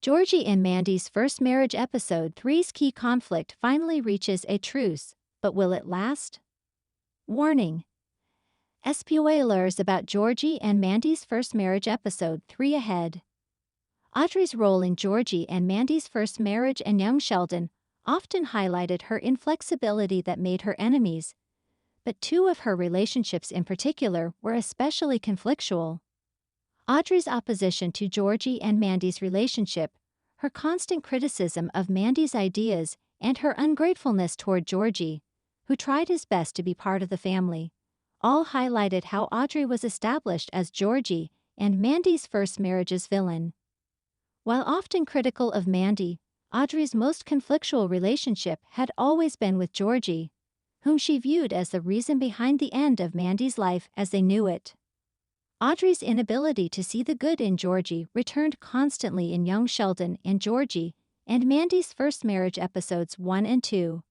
Georgie and Mandy's first marriage episode 3's key conflict finally reaches a truce, but will it last? Warning. Spoilers about Georgie and Mandy's first marriage episode 3 ahead. Audrey's role in Georgie and Mandy's first marriage and young Sheldon often highlighted her inflexibility that made her enemies, but two of her relationships in particular were especially conflictual. Audrey's opposition to Georgie and Mandy's relationship, her constant criticism of Mandy's ideas, and her ungratefulness toward Georgie, who tried his best to be part of the family, all highlighted how Audrey was established as Georgie and Mandy's first marriage's villain. While often critical of Mandy, Audrey's most conflictual relationship had always been with Georgie, whom she viewed as the reason behind the end of Mandy's life as they knew it. Audrey's inability to see the good in Georgie returned constantly in young Sheldon and Georgie and Mandy's first marriage episodes 1 and 2.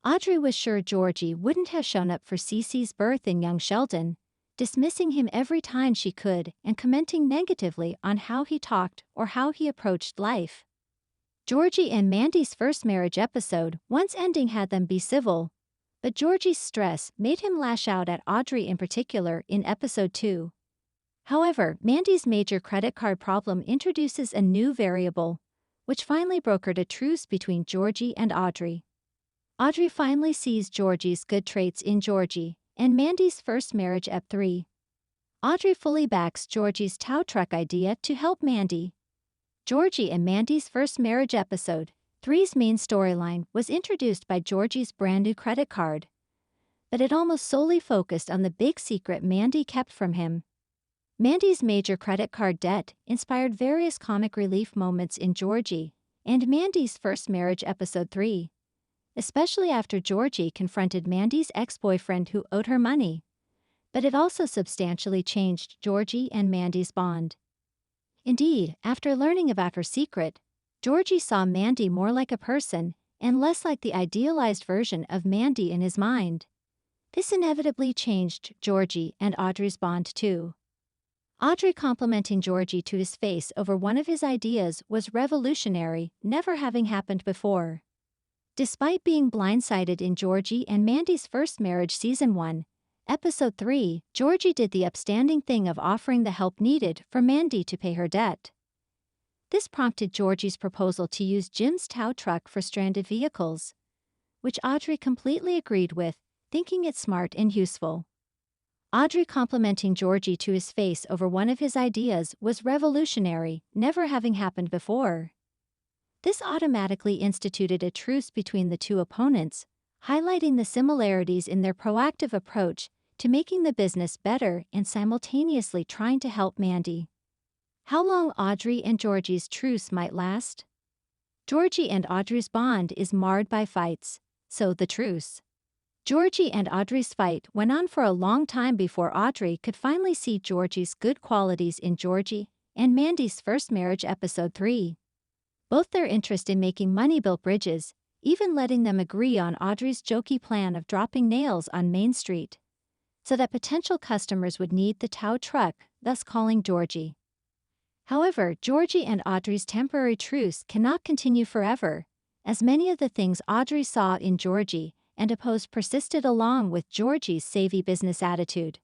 Audrey was sure Georgie wouldn't have shown up for Cece's birth in young Sheldon, dismissing him every time she could and commenting negatively on how he talked or how he approached life. Georgie and Mandy's first marriage episode, once ending, had them be civil, but Georgie's stress made him lash out at Audrey in particular in episode 2. However, Mandy's major credit card problem introduces a new variable, which finally brokered a truce between Georgie and Audrey. Audrey finally sees Georgie's good traits in Georgie and Mandy's first marriage ep 3. Audrey fully backs Georgie's tow truck idea to help Mandy. Georgie and Mandy's first marriage episode 3's main storyline was introduced by Georgie's brand new credit card, but it almost solely focused on the big secret Mandy kept from him. Mandy's major credit card debt inspired various comic relief moments in Georgie and Mandy's first marriage episode 3, especially after Georgie confronted Mandy's ex-boyfriend who owed her money, but it also substantially changed Georgie and Mandy's bond. Indeed, after learning about her secret, Georgie saw Mandy more like a person and less like the idealized version of Mandy in his mind. This inevitably changed Georgie and Audrey's bond too. Audrey complimenting Georgie to his face over one of his ideas was revolutionary, never having happened before. Despite being blindsided in Georgie and Mandy's first marriage season 1, episode 3, Georgie did the upstanding thing of offering the help needed for Mandy to pay her debt. This prompted Georgie's proposal to use Jim's tow truck for stranded vehicles, which Audrey completely agreed with, thinking it smart and useful. Audrey complimenting Georgie to his face over one of his ideas was revolutionary, never having happened before. This automatically instituted a truce between the two opponents, highlighting the similarities in their proactive approach to making the business better and simultaneously trying to help Mandy. How long Audrey and Georgie's truce might last? Georgie and Audrey's bond is marred by fights, so the truce. Georgie and Audrey's fight went on for a long time before Audrey could finally see Georgie's good qualities in Georgie and Mandy's first marriage episode 3. Both their interest in making money built bridges, even letting them agree on Audrey's jokey plan of dropping nails on Main Street, so that potential customers would need the tow truck, thus calling Georgie. However, Georgie and Audrey's temporary truce cannot continue forever, as many of the things Audrey saw in Georgie and opposed persisted along with Georgie's savvy business attitude.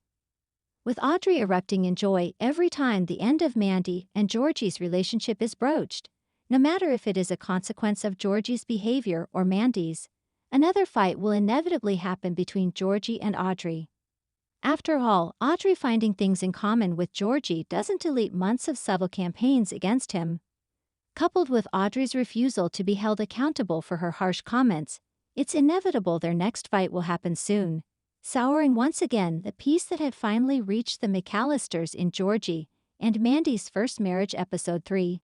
With Audrey erupting in joy every time the end of Mandy and Georgie's relationship is broached, no matter if it is a consequence of Georgie's behavior or Mandy's, another fight will inevitably happen between Georgie and Audrey. After all, Audrey finding things in common with Georgie doesn't delete months of subtle campaigns against him. Coupled with Audrey's refusal to be held accountable for her harsh comments, it's inevitable their next fight will happen soon, souring once again the peace that had finally reached the McAllisters in Georgie and Mandy's first marriage episode 3.